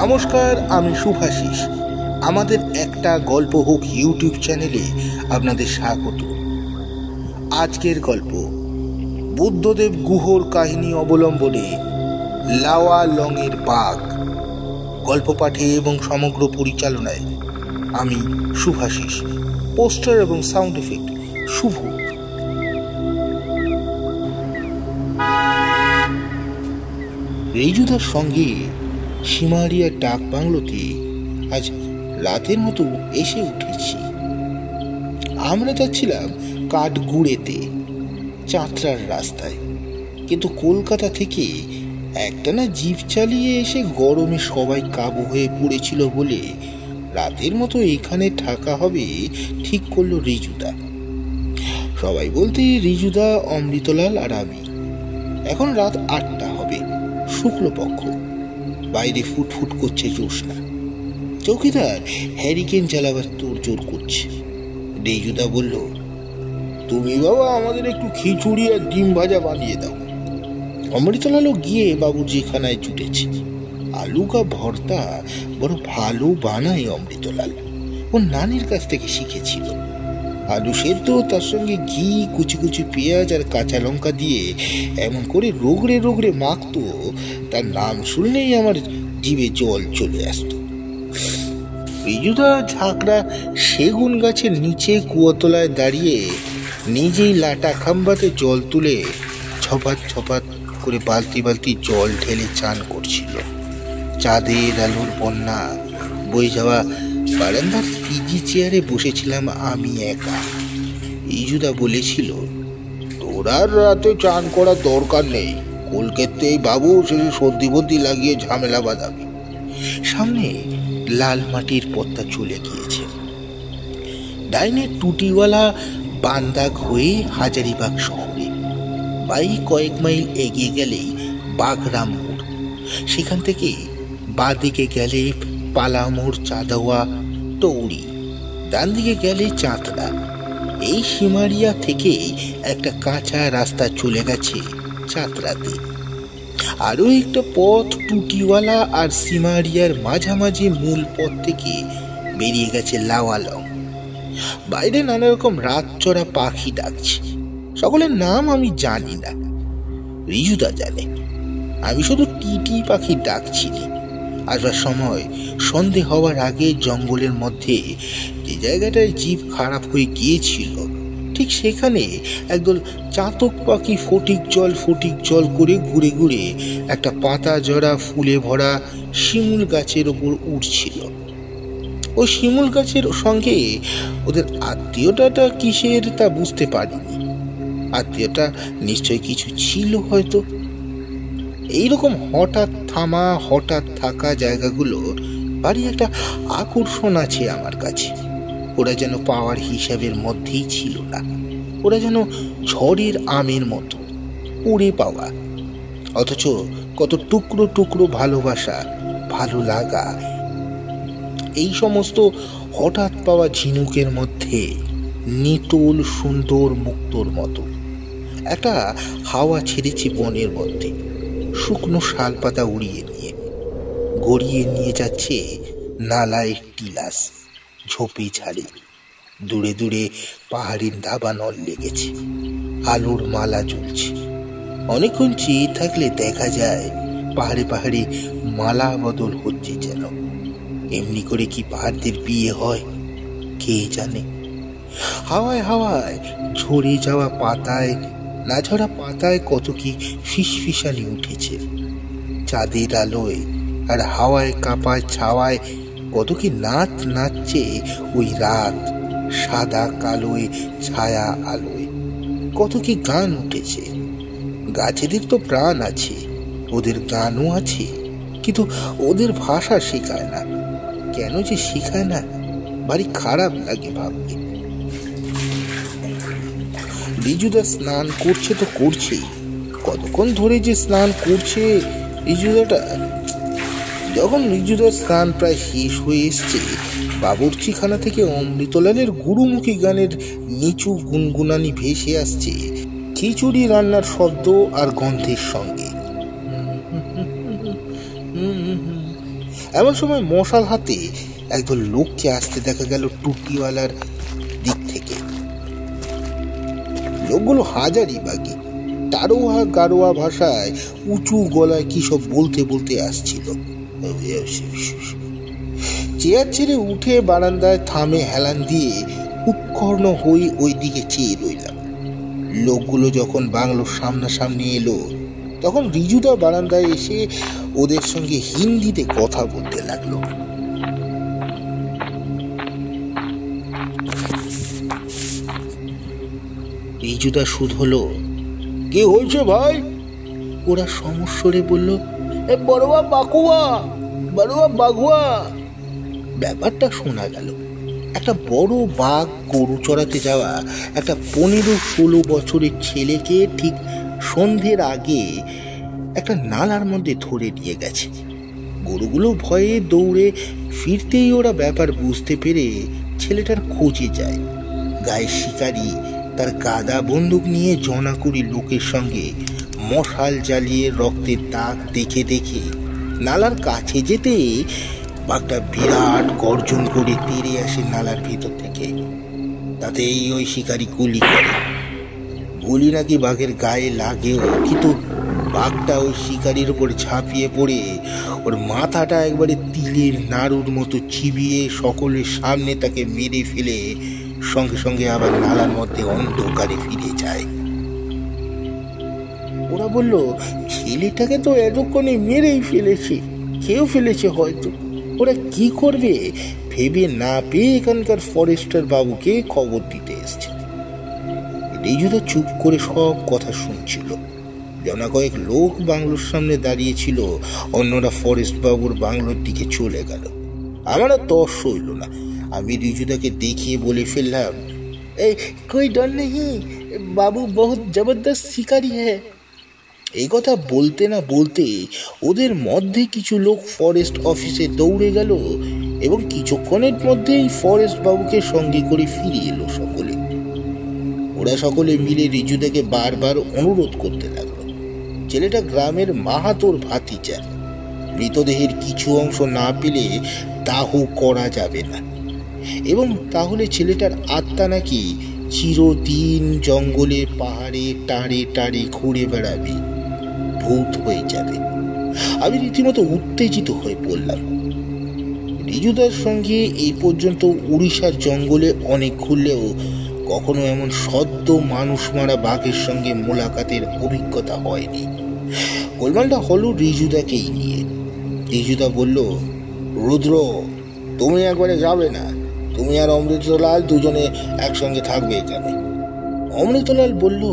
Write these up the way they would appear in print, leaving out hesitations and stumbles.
নমস্কার, আমি শুভাশিস। আমাদের একটা গল্প হোক ইউটিউব চ্যানেলে আপনাদের স্বাগত। আজকের গল্প বুদ্ধদেব গুহর কাহিনী অবলম্বনে লাওয়া লংয়ের বাঘ। গল্প পাঠে এবং সমগ্র পরিচালনায় আমি শুভাশিস। পোস্টার এবং সাউন্ড এফেক্ট শুভ। রেজুদার সঙ্গে সিমারিয়ার ডাক বাংলোতে আজ রাতের মতো এসে উঠেছি। আমরা যাচ্ছিলাম কাঠগুড়েতে চাঁতরার রাস্তায়, কিন্তু কলকাতা থেকে একটানা জিপ চালিয়ে এসে গরমে সবাই কাবু হয়ে পড়েছিল বলে রাতের মতো এখানে থাকা হবে ঠিক করলো রিজুদা। সবাই বলতে রিজুদা, অমৃতলাল আর আমি। এখন রাত 8টা হবে, শুক্লপক্ষ। বাইরে ফুটফুট করছে জ্যোৎস্না। চৌকিদার হ্যারিকেন জ্বালাবার তোড়জোড় করছে। রিজুদা বলল, তুমি বাবা আমাদের একটু খিচুড়ি আর ডিম ভাজা বানিয়ে দাও। অমৃতলালও গিয়ে বাবুজিখানায় জুটেছে। আলুকা ভর্তা বড় ভালো বানায় অমৃতলাল, ওর নানির কাছ থেকে শিখেছিল। আলু সেদ্ধ, তার সঙ্গে ঘি, কুচি কুচি পেঁয়াজ আর কাঁচা লঙ্কা দিয়ে এমন করে রোগড়ে রোগড়ে মাখতো, তার নাম শুনলেই আমার জিভে জল চলে আসত। রিজুদা ঝাঁকড়া সেগুন গাছের নিচে কুয়োতলায় দাঁড়িয়ে নিজেই লাটা খাম্বাতে জল তুলে ছপাত ছপাত করে বালতি বালতি জল ঢেলে চান করছিল। চাঁদের আলোর বন্যা বয়ে যাওয়া বারান্দার ইজি চেয়ারে বসেছিলাম আমি একা। রিজুদা বলেছিল, তোর আর রাতে চান করার দরকার নেই, কলকাতায় বাবু শেষে সর্দি বর্দি লাগিয়ে ঝামেলা বাঁধাবি। সামনে লাল মাটির পথটা চলে গিয়েছে। ডাইনে টুটিওয়ালা বান্দাগ হয়ে হাজারিবাগ শহরে। বাই কয়েক মাইল এগিয়ে গেলেই বাঘরাম মোড়। সেখান থেকে বাঁদিকে গেলে পালামোড়, চাঁদাওয়া, টৌড়ি। ডান দিকে গেলে চাঁতরা। এই সিমারিয়া থেকে একটা কাঁচা রাস্তা চলে গেছে চাঁতরাতে। আরো একটা পথ টুটিওয়ালা আর সিমারিয়ার মাঝামাঝি মূল পথ থেকে বেরিয়ে গেছে লাওয়া লং। বাইরে নানা রকম রাত চড়া পাখি ডাকছে। সকলের নাম আমি জানি না, রিজুদা জানে। আমি শুধু টিটি পাখি ডাকছিনি। আসবার সময় সন্ধে হওয়ার আগে জঙ্গলের মধ্যে যে জায়গাটায় জিভ খারাপ হয়ে গিয়েছিল, ঠিক সেখানে একদল চাতক পাখি ফটিক জল করে ঘুরে ঘুরে একটা পাতা জড়া ফুলে ভরা শিমুল গাছের ওপর উঠছিল। ওই শিমুল গাছের সঙ্গে ওদের আত্মীয়তাটা কিসের তা বুঝতে পারিনি। আত্মীয়তা নিশ্চয় কিছু ছিল হয়তো। এইরকম হঠাৎ থামা হঠাৎ থাকা জায়গাগুলোর বাড়ি একটা আকর্ষণ আছে আমার কাছে। ওরা যেন পাওয়ার হিসাবের মধ্যেই ছিল না। ওরা যেন ঝড়ের আমের মতো পড়ে পাওয়া, অথচ কত টুকরো টুকরো ভালোবাসা, ভালো লাগা এই সমস্ত হঠাৎ পাওয়া ঝিনুকের মধ্যে নিটোল সুন্দর মুক্তোর মতো। একটা হাওয়া ছেড়েছে বনের মধ্যে, শুকনো শাল পাতা উড়িয়ে নিয়ে গড়িয়ে নিয়ে যাচ্ছে নালায় টিলাস ঝোপে ঝাড়ে। দূরে দূরে পাহাড়ের দাবানল লেগেছে, আলোর মালা জ্বলছে। অনেকক্ষণ চেয়ে থাকলে দেখা যায় পাহাড়ে পাহাড়ে মালা বদল হচ্ছে যেন। এমনি করে কি পাহাড়দের বিয়ে হয় কে জানে। হাওয়ায় হাওয়ায় ঝরে যাওয়া পাতায়, না ঝরা পাতায় কত কি ফিসফিসানি উঠেছে। চাঁদের আলোয় আর হাওয়ায় কাঁপায় ছাওয়ায় কত কি নাচ নাচছে ওই রাত সাদা কালোয় ছায়া আলোয়। কত কি গান উঠেছে। গাছেদের তো প্রাণ আছে, ওদের গানও আছে, কিন্তু ওদের ভাষা শেখায় না। কেন যে শেখায় না, ভারী খারাপ লাগে ভাবতে। রিজুদা স্নান করছে তো করছেই। কতক্ষণ ধরে যে স্নান করছে রিজুদাটা। যখন রিজুদার স্নান প্রায় শেষ হয়ে এসছে, বাবুর্চিখানা থেকে অমৃতলালের গুরুমুখী গানের নিচু গুনগুনানি ভেসে আসছে খিচুড়ি রান্নার শব্দ আর গন্ধের সঙ্গে। এমন সময় মশাল হাতে একদল লোককে আসতে দেখা গেল টুটিওয়ালার দিক থেকে। লোকগুলো হাজারি বাগি, টারোয়া গারোয়া ভাষায় উঁচু গলায় কি সব বলতে বলতে আসছিল। চেয়ার ছেড়ে উঠে বারান্দায় থামে হেলান দিয়ে উৎকর্ণ হয়ে ওই দিকে চেয়ে রইলাম। লোকগুলো যখন বাংলোর সামনাসামনি এলো তখন রিজুদা বারান্দায় এসে ওদের সঙ্গে হিন্দিতে কথা বলতে লাগলো। রিজুদা শুধ হলো, কি হয়েছে ভাই? ওরা সমস্বরে বলল, বড়ুয়া বাকুয়া, বড়ুয়া বাগুয়া। ব্যাপারটা শোনা গেল। একটা বড় বাঘ গরু চড়াতে যাওয়া একটা 15-16 বছরের ছেলেকে ঠিক সন্ধ্যের আগে একটা নালার মধ্যে ধরে নিয়ে গেছে। গরুগুলো ভয়ে দৌড়ে ফিরতেই ওরা ব্যাপার বুঝতে পেরে ছেলেটার খোঁজে যায়। গায়ে শিকারি তার গাদা বন্দুক নিয়ে জনাকুড়ি লোকের সঙ্গে মশাল জ্বালিয়ে রক্তের দাগ দেখে দেখে নালার কাছে যেতে বাঘটা বিরাট গর্জন করে তেড়ে আসে নালার ভিতর থেকে। তাতেই ওই শিকারি গুলি করে। গুলি নাকি বাঘের গায়ে লাগেও, কিন্তু বাঘটা ওই শিকারির উপর ঝাঁপিয়ে পড়ে ওর মাথাটা একবারে তিলের নাড়ুর মতো চিবিয়ে সকলের সামনে তাকে মেরে ফেলে সঙ্গে সঙ্গে আবার নালার মধ্যে অন্ধকারে ফিরে যায়। ওরা বলল, ছেলেটাকে তো এতক্ষণে মেরেই ফেলেছে, খেয়েও ফেলেছে হয়তো। ওরা কি করবে ভেবে না পেয়ে এখানকার ফরেস্টার বাবুকে খবর দিতে এসছে। রিজুদা চুপ করে সব কথা শুনছিল। জনা কয়েক লোক বাংলোর সামনে দাঁড়িয়েছিল, অন্যরা ফরেস্ট বাবুর বাংলোর দিকে চলে গেল। আমার আর তর সইল না। আমি রিজুদাকে দেখিয়ে বলে ফেললাম, এই কোই ডর নেই, বাবু বহুত জবরদস্ত শিকারি হ্যাঁ। এই কথা বলতে না বলতে ওদের মধ্যে কিছু লোক ফরেস্ট অফিসে দৌড়ে গেল এবং কিছুক্ষণের মধ্যেই ফরেস্ট বাবুকে সঙ্গে করে ফিরে এলো সকলে। ওরা সকলে মিলে রিজুদাকে বারবার অনুরোধ করতে লাগলো। ছেলেটা গ্রামের মাহাতোর ভাতিজা, মৃতদেহের কিছু অংশ না পেলে দাহ করা যাবে না, এবং তাহলে ছেলেটার আত্মা নাকি চিরদিন জঙ্গলে পাহাড়ে টাড়ে টাড়ে ঘুরে বেড়াবে, ভূত হয়ে যাবে। আমি রীতিমতো উত্তেজিত হয়ে পড়লাম। রিজুদার সঙ্গে এই পর্যন্ত উড়িষ্যার জঙ্গলে অনেক ঘুরলেও কখনো এমন সদ্য মানুষ মারা বাঘের সঙ্গে মোলাকাতের অভিজ্ঞতা হয়নি। গোলমালটা হলো রিজুদাকেই নিয়ে। রিজুদা বলল, রুদ্র, তুমি একবারে যাবে না, তুমি আর অমৃতলাল দুজনে একসঙ্গে থাকবে এখানে। অমৃতলাল বলল,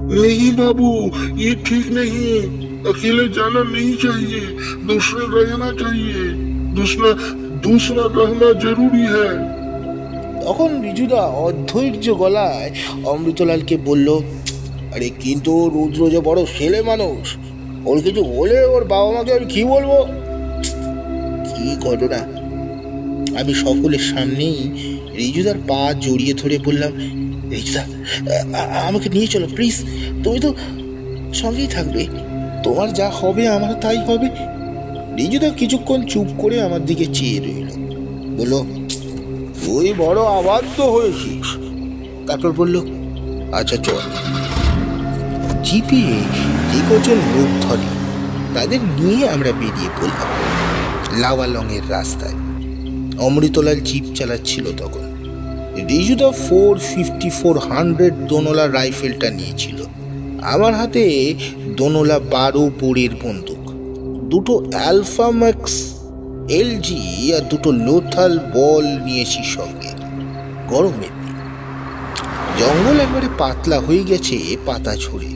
नहीं बाबू, ये ठीक नहीं, अकेले जाना नहीं चाहिए, दूसरा रहना चाहिए, दूसरा रहना जरूरी है। তখন রিজুদা অধৈর্য গলায় অমৃতলালকে বলল, আরে কিন্তু রুদ্র যে বড় ছেলে মানুষ, ওর কিছু হলে ওর বাবা মাকে আমি কি বলবো? কি ঘটনা? আমি সকলের সামনেই রিজুদার পা জড়িয়ে ধরে বললাম, রিজুদা, আমাকে নিয়ে চলো প্লিজ, তুমি তো সঙ্গেই থাকবে, তোমার যা হবে আমার তাই হবে। রিজুদা কিছুক্ষণ চুপ করে আমার দিকে চেয়ে রইল, বলল, তুই বড় আবাধ্য হয়েছিস। তারপর বলল, আচ্ছা চল। জিপে যে কজন লোক ধরে তাদের নিয়ে আমরা বেরিয়ে পড়লাম লাওয়ালংয়ের রাস্তায়। অমৃতলাল জিপ চালাচ্ছিল তখন। রিজুদা 450-400 দোনলা রাইফেলটা নিয়েছিল। আমার হাতে দোনলা 12 বোরের বন্দুক, দুটো অ্যালফা ম্যাক্স LG আর দুটো লোথাল বল নিয়েছি সঙ্গে। গরমের দিন, জঙ্গল একবারে পাতলা হয়ে গেছে পাতা ঝরে।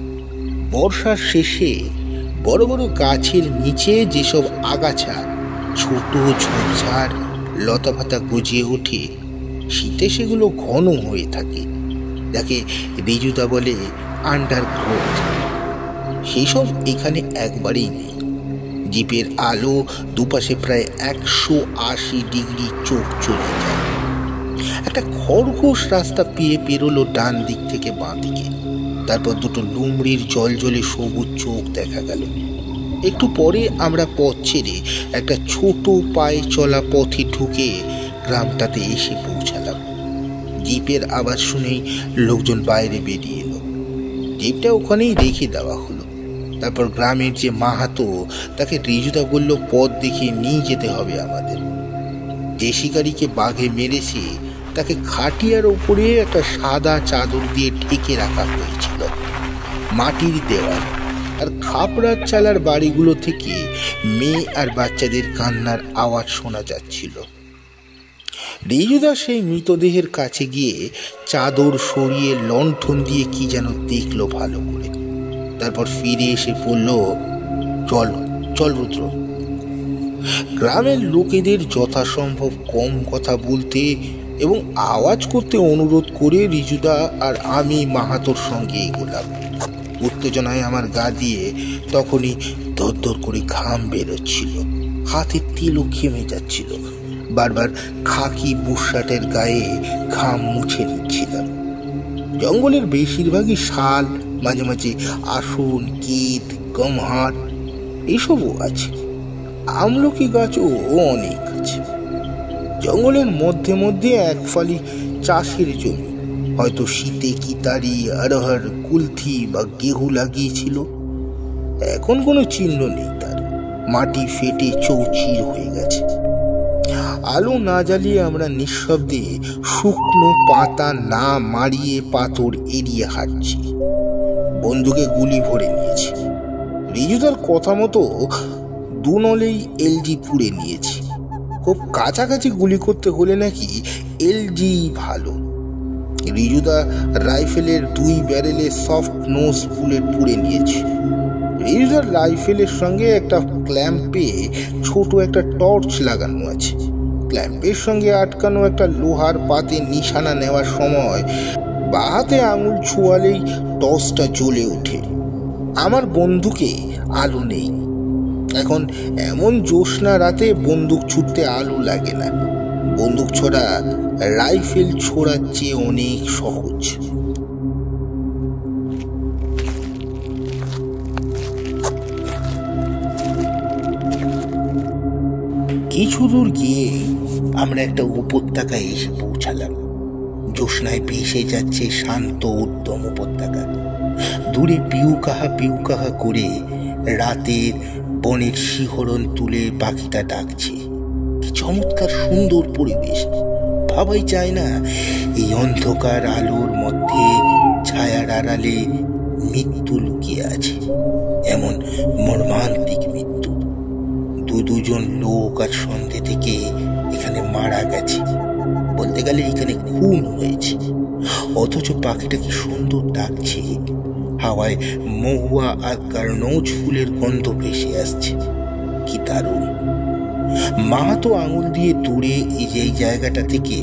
বর্ষার শেষে বড় বড় গাছের নিচে যেসব আগাছা ছোট ঝোপঝাড় লতা পাতা গজিয়ে ওঠে, শীতে সেগুলো ঘন হয়ে থাকে, যাকে রিজুদা বলে আন্ডারগ্রোথ। সেসব এখানে একবারেই নেই। জিপের আলো দুপাশে প্রায় 180 ডিগ্রি চোখ চলে যায়। একটা খরগোশ রাস্তা পেরোলো ডান দিক থেকে বাঁ দিকে। তারপর দুটো লুমড়ির জলজলে সবুজ চোখ দেখা গেল। একটু পরে আমরা পথ ছেড়ে একটা ছোট পায়ে চলা পথে ঢুকে গ্রামটাতে এসে পৌঁছালাম। জিপের আওয়াজ শুনেই লোকজন বাইরে বেরিয়ে এলো। জিপটা ওখানেই রেখে দেওয়া হলো। তারপর গ্রামের যে মাহাতো, তাকে রিজুদা বলল পথ দেখিয়ে নিয়ে যেতে হবে আমাদের। যে শিকারীকে বাঘে মেরেছে তাকে খাটিয়ার ওপরে একটা সাদা চাদর দিয়ে ঢেকে রাখা হয়েছিল। মাটির দেওয়াল আর খাপড়ার চালার বাড়িগুলো থেকে মেয়ে আর বাচ্চাদের কান্নার আওয়াজ শোনা যাচ্ছিল। রিজুদা সেই মৃতদেহের কাছে গিয়ে চাদর সরিয়ে লণ্ঠন দিয়ে কি যেন দেখলো ভালো করে। তারপর ফিরে এসে বলল, চল চল রুদ্র। গ্রামের লোকেদের যথাসম্ভব কম কথা বলতে এবং আওয়াজ করতে অনুরোধ করে রিজুদা আর আমি মাহাতোর সঙ্গে এগোলাম। উত্তেজনায় আমার গা দিয়ে তখনই দরদর করে ঘাম বেরোচ্ছিল, হাতের তেলও ঘেমে যাচ্ছিল। বারবার খাকি বুশশার্টের গায়ে ঘাম মুছে নিচ্ছিলাম। জঙ্গলের বেশিরভাগই শাল, মাঝে মাঝে আসন, গীত, গমহাট এসবও আছে। আমলকি গাছও অনেক আছে। জঙ্গলের মধ্যে মধ্যে এক ফালি চাষের জমি, হয়তো শীতে কিতারি, আরহার, কুলথি বা গেহু লাগিয়েছিল। এখন কোনো চিহ্ন নেই তার, মাটি ফেটে চৌচির হয়ে গেছে। আলো না জ্বালিয়ে আমরা নিঃশব্দে শুকনো পাতা না মারিয়ে পাথর এড়িয়ে হাঁটছি। বন্দুকে গুলি ভরে নিয়েছি। রিজুদার কথা মতো দুনলেই এলজি পুড়ে নিয়েছি। খুব কাছাকাছি গুলি করতে হলে নাকি এলজি ভালো। রিজুদা রাইফেলের 2 ব্যারেলে সফট নোজ বুলেট পুড়ে নিয়েছে। রিজুদার রাইফেলের সঙ্গে একটা ক্ল্যাম্পে ছোট একটা টর্চ লাগানো আছে। ক্ল্যাম্পের সঙ্গে আটকানো একটা লোহার পাতে নিশানা নেওয়ার সময় বাহাতে আঙুল ছোঁয়ালেই টর্চটা জ্বলে ওঠে। আমার বন্দুকে আলো নেই। এখন এমন জ্যোৎস্না রাতে বন্দুক ছুটতে আলো লাগে না। বন্দুক ছোড়া রাইফেল ছোড়ার চেয়ে অনেক সহজ। কিছু দূর গিয়ে আমরা একটা উপত্যকায় এসে পৌঁছালাম। জ্যোৎস্নায় ভেসে যাচ্ছে শান্ত উত্তম উপত্যকা। দূরে পিউকাহা পিউকাহা করে রাতের বনের শিহরণ তুলে পাখিটা ডাকছে। কি চমৎকার সুন্দর পরিবেশ! ভাবাই যায় না এই অন্ধকার আলোর মধ্যে ছায়ার আড়ালে মৃত্যু লুকিয়ে আছে। এমন মর্মান্তিক মৃত্যু। দুজন লোক আর সন্ধ্যে থেকে এখানে মারা গেছে। বলতে গেলে এখানে খুন হয়েছে। অথচ পাখিটা কি সুন্দর ডাকছে। হাওয়ায় মহুয়া আর কার্নৌজ ফুলের গন্ধ ভেসে আসছে। কি দারুণ! মাহাতো আঙুল দিয়ে দূরে এই জায়গাটা থেকে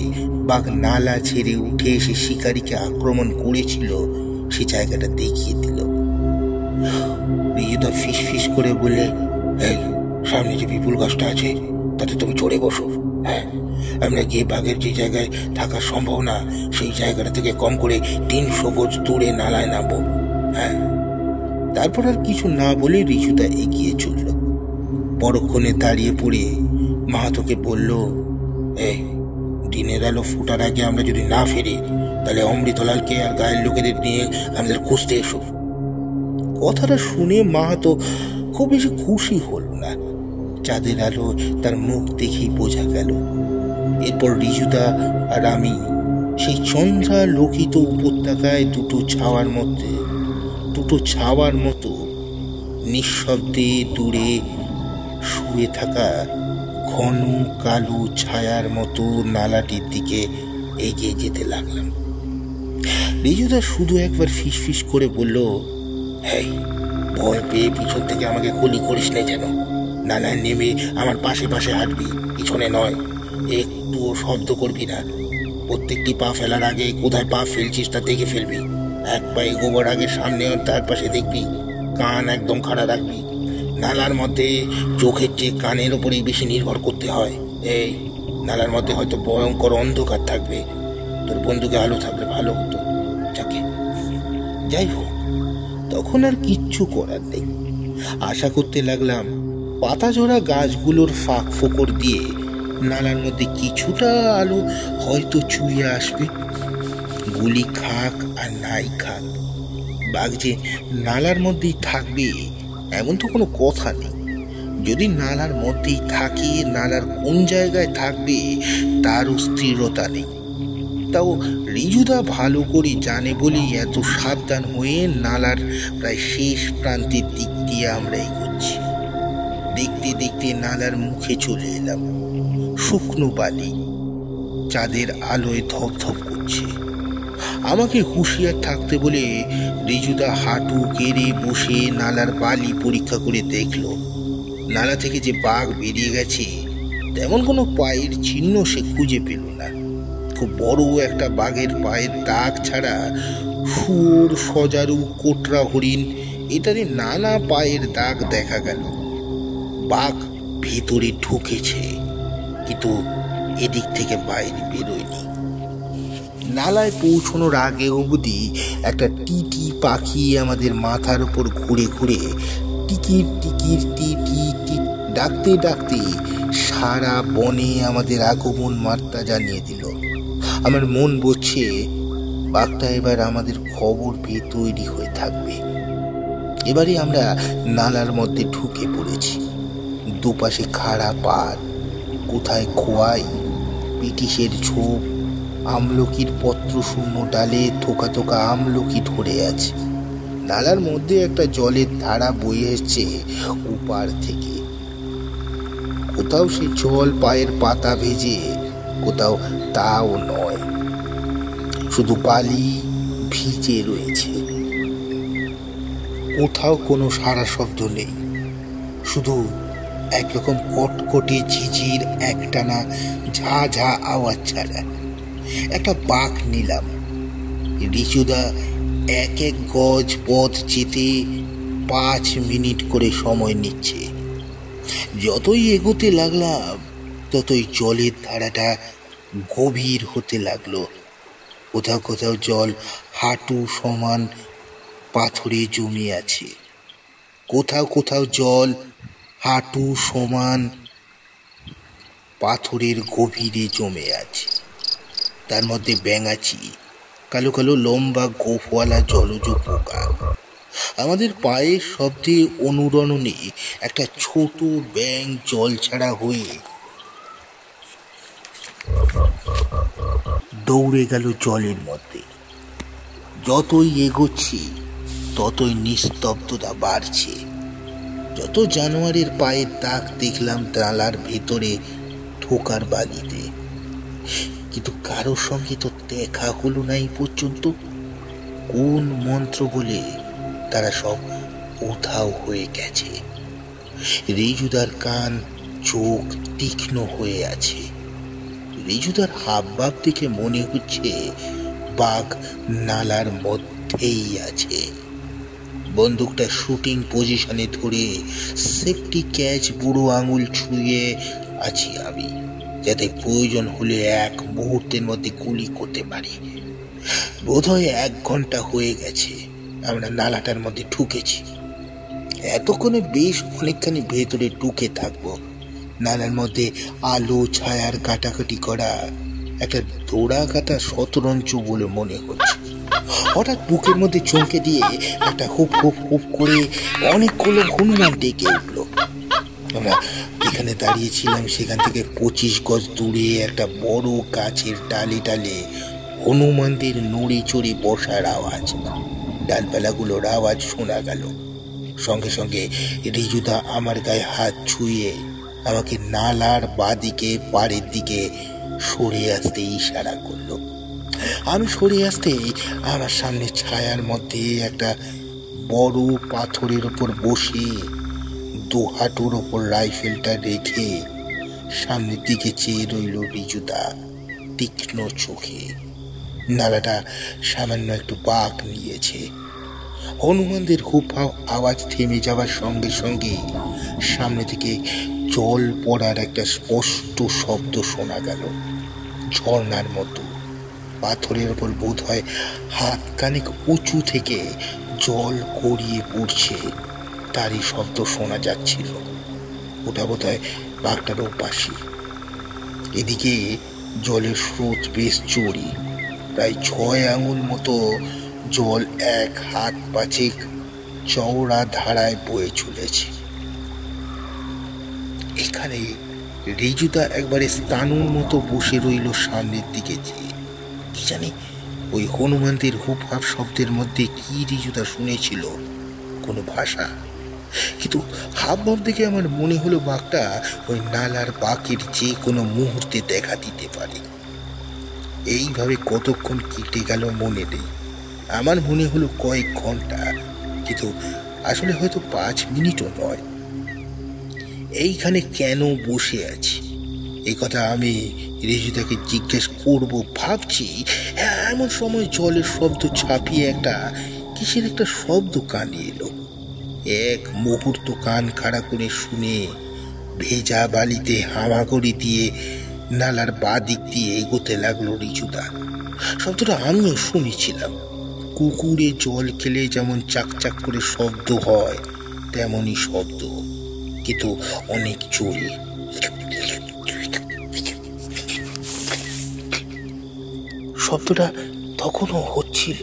বাঘ নালা ছেড়ে উঠে এসে শিকারীকে আক্রমণ করেছিল সে জায়গাটা দেখিয়ে দিল। রিজুদা ফিস ফিস করে বললে, এই সামনে যে বিপুল গাছটা আছে তাতে তুমি চড়ে বসো। হ্যাঁ, আমরা গিয়ে বাঘের যে জায়গায় থাকার সম্ভাবনা সেই জায়গাটা থেকে কম করে 300 গজ দূরে নালায় নামবো। হ্যাঁ। তারপর আর কিছু না বলে রিজুদা এগিয়ে চলল। পরক্ষণে দাঁড়িয়ে পড়ে মাহাতোকে বলল, এই দিনের আলো ফোটার আগে আমরা যদি না ফিরি তাহলে অমৃতলালকে আর গায়ের লোকেদের নিয়ে আমাদের খুঁজতে এসো। কথাটা শুনে মাহাতো খুব বেশি খুশি হল না। চাঁদের আলো তার মুখ দেখেই বোঝা গেল। এরপর রিজুদা আর আমি সেই চন্দ্রা লোকিত উপত্যকায় দুটো ছাওয়ার মতো নিঃশব্দে দূরে শুয়ে থাকা ঘন কালো ছায়ার মতো নালাটির দিকে এগিয়ে যেতে লাগলাম। রিজুদা শুধু একবার ফিস ফিস করে বলল, হ্যাঁ, ভয় পেয়ে পিছন থেকে আমাকে গুলি করিস না যেন। নালায় নেমে আমার পাশে পাশে হাঁটবি, পিছনে নয়। একটুও শব্দ করবি না। প্রত্যেকটি পা ফেলার আগে কোথায় পা ফেলছিস তা দেখে ফেলবি। এক পা এগোবার আগে সামনে আর তার পাশে দেখবি। কান একদম খাড়া রাখবি। নালার মধ্যে চোখের চেয়ে কানের ওপরেই বেশি নির্ভর করতে হয়। এই নালার মধ্যে হয়তো ভয়ঙ্কর অন্ধকার থাকবে, তোর বন্দুকে আলো থাকলে ভালো হতো। যাকে যাই হোক, তখন আর কিচ্ছু করার নেই। আশা করতে লাগলাম পাতাঝরা গাছগুলোর ফাঁক ফোকর দিয়ে নালার মধ্যে কিছুটা আলো হয়তো চুইয়ে আসবে। গুলি খাক আর নাই খাক, বাঘ যে নালার মধ্যেই থাকবে এমন তো কোনো কথা নেই। যদি নালার মধ্যেই থাকে, নালার কোন জায়গায় থাকবে তারও স্থিরতা নেই। তাও রিজুদা ভালো করে জানে বলেই এত সাবধান হয়ে নালার প্রায় শেষ প্রান্তের দিক দিয়ে আমরা এগোচ্ছি। দেখতে দেখতে নালার মুখে চলে এলাম। শুকনো বালি চাঁদের আলোয় ধপধপ করছে। আমাকে হুঁশিয়ার থাকতে বলে রিজুদা হাঁটু গেড়ে বসে নালার বালি পরীক্ষা করে দেখল। নালা থেকে যে বাঘ বেরিয়ে গেছে তেমন কোনো পায়ের চিহ্ন সে খুঁজে পেল না। খুব বড় একটা বাঘের পায়ের দাগ ছাড়া শুয়োর, সজারু, কোটরা হরিণ ইত্যাদি নানা পায়ের দাগ দেখা গেল। বাঘ ভেতরে ঢুকেছে, কিন্তু এদিক থেকে বাইরে বেরোয়নি। নালায় পৌঁছানোর আগে অবধি একটা টিটি পাখি আমাদের মাথার উপর ঘুরে ঘুরে টিকির টিকির টি টি টি ডাকতে ডাকতে সারা বনে আমাদের আগমন বার্তা জানিয়ে দিল। আমার মন বলছে বাঘটা এবার আমাদের খবর পেয়ে তৈরি হয়ে থাকবে। এবারে আমরা নালার মধ্যে ঢুকে পড়েছি। দুপাশে খাড়া পাড়, কোথায় খোয়াই, পিটিশের ঝোপ, আমলকির পত্র শূন্য ডালে থোকা থোকা আমলকি ধরে আছে। নালার মধ্যে একটা জলের ধারা বয়ে এসছে ওপার থেকে। কোথাও সে জল পায়ের পাতা ভেজে, কোথাও তাও নয়, শুধু বালি ভিজে রয়েছে। কোথাও কোনো সারা শব্দ নেই, শুধু একরকম কটকটে ঝিঝির একটানা ঝা ঝা আওয়াজ ছাড়া। একটা বাঘ নিলাম। রিজুদা এক এক গজ পথ যেতে 5 মিনিট করে সময় নিচ্ছে। যতই এগোতে লাগলাম ততই জলের ধারাটা গভীর হতে লাগলো। কোথাও কোথাও জল হাঁটু সমান পাথরে জমে আছে, কোথাও কোথাও জল হাঁটু সমান পাথরের গভীরে জমে আছে। তার মধ্যে ব্যাঙাচি, কালো কালো লম্বা গোফওয়ালা জলজ পোকা। আমাদের পায়ের শব্দে অনুরণনে একটা ছোট ব্যাঙ জল ছাড়া হয়ে দৌড়ে গেল জলের মধ্যে। যতই এগোচ্ছি ততই নিস্তব্ধতা বাড়ছে। যত জানোয়ারের পায়ের দাগ দেখলাম নালার ভেতরে ঠোকার বালিতে, কিন্তু কারোর সঙ্গে তো দেখা হলো না এই পর্যন্ত। কোন মন্ত্র বলে তারা সব উধাও হয়ে গেছে। রিজুদার কান চোখ তীক্ষ্ণ হয়ে আছে। রিজুদার হাবভাব দেখে মনে হচ্ছে বাঘ নালার মধ্যেই আছে। বন্দুকটা শুটিং পজিশনে ধরে সেফটি ক্যাচ বুড়ো আঙুল ছুঁয়ে আছি আমি, যাতে প্রয়োজন হলে 1 মুহূর্তের মধ্যে গুলি করতে পারি। বোধহয় 1 ঘন্টা হয়ে গেছে আমরা নালাটার মধ্যে ঢুকেছি। এতক্ষণে বেশ অনেকখানি ভেতরে ঢুকে থাকবো। নালার মধ্যে আলো ছায়ার কাটাকাটি করা একটা দৌড়া কাটা শতরঞ্চ বলে মনে হচ্ছে। হঠাৎ বুকের মধ্যে চমকে দিয়ে একটা হুপ হুপ হুপ করে অনেকগুলো হনুমান ডেকে উঠলো। আমরা যেখানে দাঁড়িয়েছিলাম সেখান থেকে 25 গজ দূরে একটা বড় গাছের ডালে ডালে হনুমানদের নড়ে চড়ে বসার আওয়াজ, ডালপালাগুলোর আওয়াজ শোনা গেল। সঙ্গে সঙ্গে রিজুদা আমার গায়ে হাত ছুঁয়ে আমাকে নালার বাদিকে পাড়ের দিকে সরে আসতে ইশারা করলো। আমি সরে আসতে আমার সামনে ছায়ার মধ্যে একটা বড় পাথরের ওপর বসে 2 হাঁটুর ওপর রাইফেলটা রেখে সামনের দিকে চেয়ে রইল রিজুদা তীক্ষ্ণ চোখে। নালাটা সামান্য একটু বাঁক নিয়েছে। হনুমানদের হুফাও আওয়াজ থেমে যাওয়ার সঙ্গে সঙ্গে সামনে থেকে জল পড়ার একটা স্পষ্ট শব্দ শোনা গেল, ঝর্ণার মতো। পাথরের ওপর বোধ হয় হাত খানিক উঁচু থেকে জল গড়িয়ে পড়ছে। তারই শব্দ শোনা যাচ্ছিল। ওটা বোধহয় বাঘটার ওপাশে। এদিকে জলের স্রোত বেশ জোরে, প্রায় 6 আঙুল মতো জল এক হাত পাঁচেক চওড়া ধারায় বয়ে চলেছে। এখানে রিজুদা একবারে স্তানুর মতো বসে রইল সামনের দিকে চেয়ে। কি জানি ওই হনুমানদের হুপহাপ শব্দের মধ্যে কি রিজুদা শুনেছিল, কোনো ভাষা, কিন্তু হাবভাব দেখে আমার মনে হলো বাঘটা ওই নালার বাঁকের যে কোনো মুহূর্তে দেখা দিতে পারে। এইভাবে কতক্ষণ কেটে গেল মনে নেই। আমার মনে হলো কয়েক ঘন্টা, কিন্তু আসলে হয়তো 5 মিনিটও নয়। এইখানে কেন বসে আছি এই কথা আমি রিজুদাকে জিজ্ঞেস করব ভাবছি, এমন সময় জলের শব্দ ছাপিয়ে কিসের একটা শব্দ কানে এলো। এক মুহূর্ত কান খাড়া করে শুনে ভেজা বালিতে হামাগুড়ি দিয়ে নালার বাদিক দিয়ে এগোতে লাগলো রিজুদা। শব্দটা আমিও শুনেছিলাম। কুকুরে জল খেলে যেমন চাকচাক করে শব্দ হয় তেমনই শব্দ, কিন্তু অনেক জোরে। শব্দটা তখনও হচ্ছিল।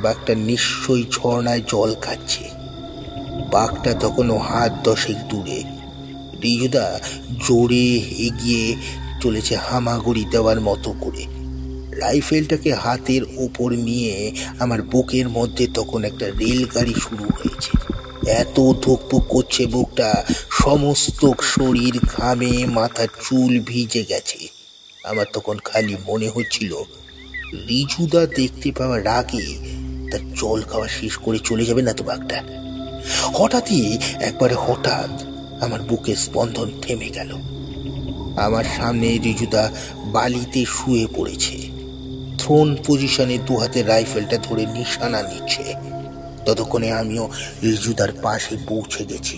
বাঘটা নিশ্চয়ই ঝর্ণায় জল খাচ্ছে। বাঘটা তখনও হাত 10 দূরে। রিজুদা জোরে এগিয়ে চলেছে হামাগুড়ি দেওয়ার মতো করে। রাইফেলটাকে হাতের ওপর নিয়ে আমার বুকের মধ্যে তখন একটা রেলগাড়ি শুরু হয়েছে। এত ধুকপুক করছে বুকটা, সমস্ত শরীর ঘামে, মাথার চুল ভিজে গেছে। আমার তখন খালি মনে হচ্ছিল রিজুদা দেখতে পাওয়ার আগে তার জল খাওয়া শেষ করে চলে যাবে না তো বাঘটা। হঠাৎ আমার বুকের স্পন্দন থেমে গেল। আমার সামনে রিজুদা বালিতে শুয়ে পড়েছে, থ্রোন পজিশনে 2 হাতে রাইফেলটা ধরে নিশানা নিচ্ছে। ততক্ষণে আমিও রিজুদার পাশে পৌঁছে গেছি।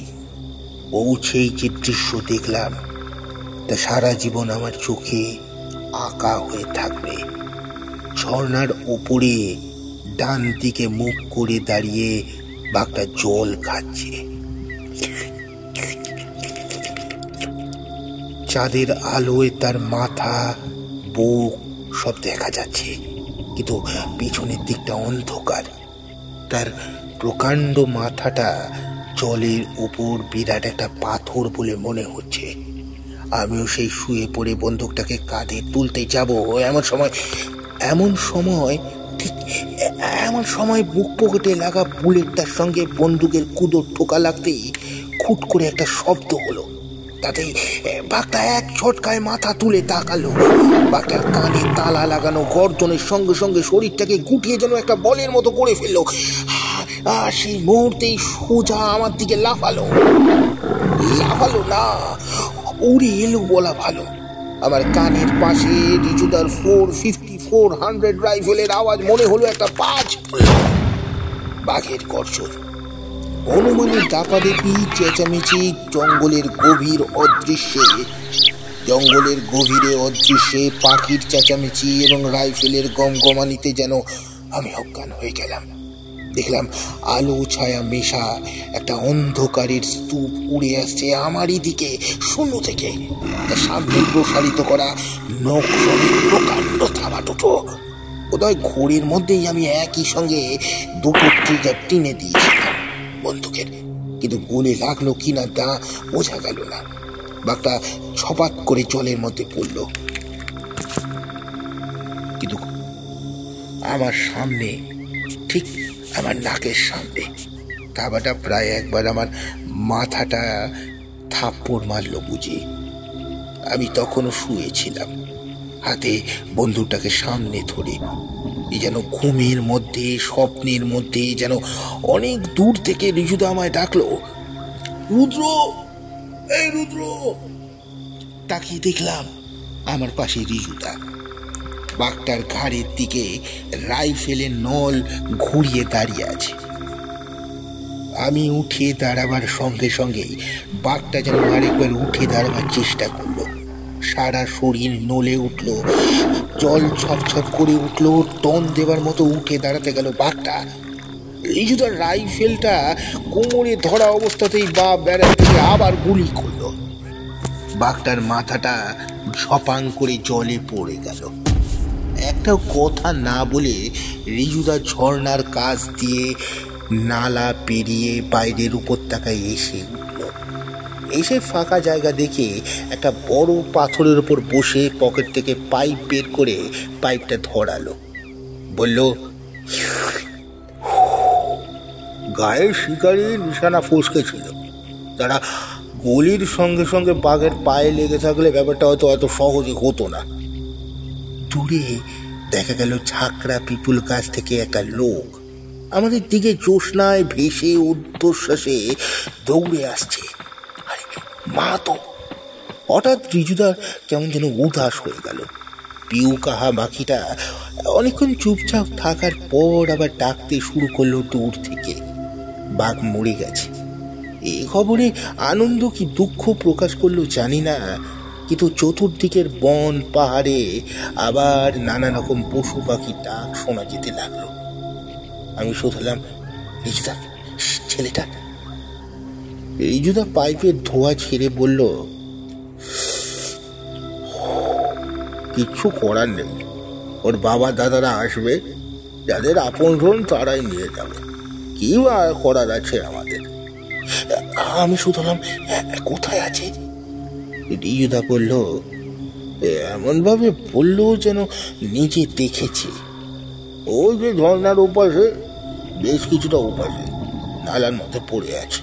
পৌঁছেই যে দৃশ্য দেখলাম তা সারা জীবন আমার চোখে আঁকা হয়ে থাকবে। ঝর্ণার ওপরে ডান দিকে মুখ করে দাঁড়িয়ে বাঘটা জল খাচ্ছে। চাঁদের আলোয় তার মাথা, বুক সব দেখা যাচ্ছে, কিন্তু পিছনের দিকটা অন্ধকার। তার প্রকাণ্ড মাথাটা জলের উপর বিরাট একটা পাথর বলে মনে হচ্ছে। আমিও সেই শুয়ে পড়ে বন্দুকটাকে কাঁধে তুলতে যাব, এমন সময় বুক পকেটে লাগা বুলেটটার সঙ্গে বন্দুকের কুদর ঠোকা লাগতেই খুট করে একটা শব্দ হলো। তাতেই বাঘটা এক ঝটকায় মাথা তুলে তাকালো। বাঘটার কানে তালা লাগানো গর্জনের সঙ্গে সঙ্গে শরীরটাকে গুটিয়ে যেন একটা বলের মতো করে ফেললো। আর সেই মুহূর্তেই সোজা আমার দিকে লাফালো না, উড়ে এলো বলা ভালো। আমার কানের পাশে রিজুদার 454 রাইফেলের আওয়াজ মনে হলো একটা বাজ পড়ল। বাঘের গর্জন, হনুমানের ডাকাডাকি, চেঁচামেচি, জঙ্গলের গভীরে অদৃশ্যে পাখির চেঁচামেচি এবং রাইফেলের গমগমানিতে যেন আমি অজ্ঞান হয়ে গেলাম। দেখলাম আলো ছায়া মেশা একটা অন্ধকারের স্তূপ উড়ে আসছে আমারই দিকে শূন্য থেকে। তার সামনে প্রসারিত করা নখরমের প্রকাণ্ড থাবা দুটো। বোধহয় ঘোরের মধ্যেই আমি একই সঙ্গে 2টো ট্রিগার টিনে দিয়েছিলাম বন্দুকের, কিন্তু গুলি লাগলো কিনা তা বোঝা গেল না। বাঘটা ছপাত করে জলের মধ্যে পড়ল, কিন্তু আমার সামনে, ঠিক আমার নাকের সামনে। থাবাটা প্রায় একবার আমার মাথাটা থাপ্পড় মারল বুঝি। আমি তখনও শুয়েছিলাম, হাতে বন্দুকটাকে সামনে ধরে। এই যেন ঘুমের মধ্যে, স্বপ্নের মধ্যে যেন অনেক দূর থেকে রিজুদা আমায় ডাকলো, রুদ্র, এই রুদ্র। তাকিয়ে দেখলাম আমার পাশে রিজুদা, বাঘটার ঘাড়ের দিকে রাইফেলের নল ঘুরিয়ে দাঁড়িয়ে আছে। আমি উঠে দাঁড়াবার সঙ্গে সঙ্গেই বাঘটা যেন আরেকবার উঠে দাঁড়াবার চেষ্টা করলো। সারা শরীর নলে উঠল, জল ছপছপ করে উঠল, টন দেবার মতো উঠে দাঁড়াতে গেল বাঘটা। রিজুদার রাইফেলটা কোমরে ধরা অবস্থাতেই বাপ ব্যারাক থেকে আবার গুলি করলো। বাঘটার মাথাটা ঝপাং করে জলে পড়ে গেল। একটা কথা না বলে রিজুদা ঝর্ণার কাছ দিয়ে নালা পেরিয়ে বাইরের উপত্যকায় এসে উঠল। এসে ফাঁকা জায়গা দেখে একটা বড় পাথরের উপর বসে পকেট থেকে পাইপ বের করে পাইপটা ধরালো। বলল, গায়ের শিকারির নিশানা ফসকে ছিল। তারা গলির সঙ্গে সঙ্গে বাঘের পায়ে লেগে থাকলে ব্যাপারটা হয়তো অত সহজে হতো না। দূরে দেখা গেল ঝাঁকড়া পিপুল গাছ থেকে একটা লোক আমাদের দিকে জ্যোৎস্নায় ভেসে ঊর্ধ্বশ্বাসে দৌড়ে আসছে। আরে মা তো! হঠাৎ রিজুদার কেমন যেন উদাস হয়ে গেল। পিউ কাহা মাখিটা অনেকক্ষণ চুপচাপ থাকার পর আবার ডাকতে শুরু করলো দূর থেকে। বাঘ মরে গেছে। এ খবরে আনন্দ কি দুঃখ প্রকাশ করলো জানি না, কিন্তু চতুর্দিকের বন পাহাড়ে আবার নানা রকম পশু পাখির ডাক শোনা যেতে লাগলো। আমি শুধলাম, রিজুদা, ছেলেটা। রিজুদা পাইপের ধোয়া ছেড়ে বলল, কিচ্ছু করার নেই। ওর বাবা দাদারা আসবে, যাদের আপনজন তারাই নিয়ে যাবে। কি আর করার আছে আমাদের? আমি শুধলাম, কোথায় আছে? রিজুদা বলল, এমন ভাবে বললো যেন নিজে দেখেছে। ওই যে ঝর্ণার ওপাশে, বেশ কিছুটা ওপাশে নালার মধ্যে পড়ে আছে।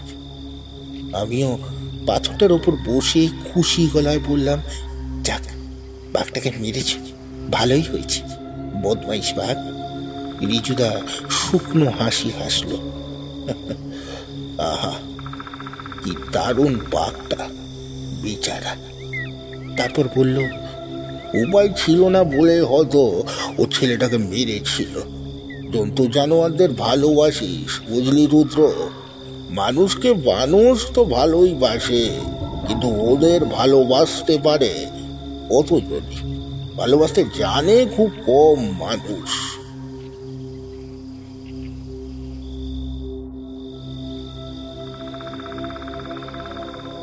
আমিও পাথরটার ওপর বসে খুশি গলায় বললাম, যাক, বাঘটাকে মেরেছে, ভালোই হয়েছে, বদমাইশ বাঘ। রিজুদা শুকনো হাসি হাসল। আহা, কি দারুণ বাঘটা, বেচারা। তারপর বলল, উপায় ছিল না বলে হয়তো ও ছেলেটাকে মেরেছিল। জন্তু জানোয়ারদের ভালোবাসিস, বুঝলি রুদ্র? মানুষকে মানুষ তো ভালোই বাসে, কিন্তু ওদের ভালোবাসতে পারে কতজনই? ভালোবাসতে জানে খুব কম মানুষ।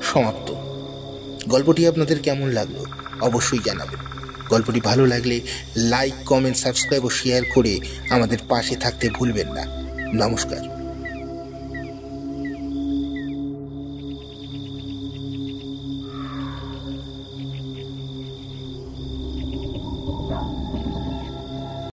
সমাপ্ত। গল্পটি আপনাদের কেমন লাগলো অবশ্যই জানাবেন। গল্পটি ভালো লাগলে লাইক, কমেন্ট, সাবস্ক্রাইব ও শেয়ার করে আমাদের পাশে থাকতে ভুলবেন না। নমস্কার।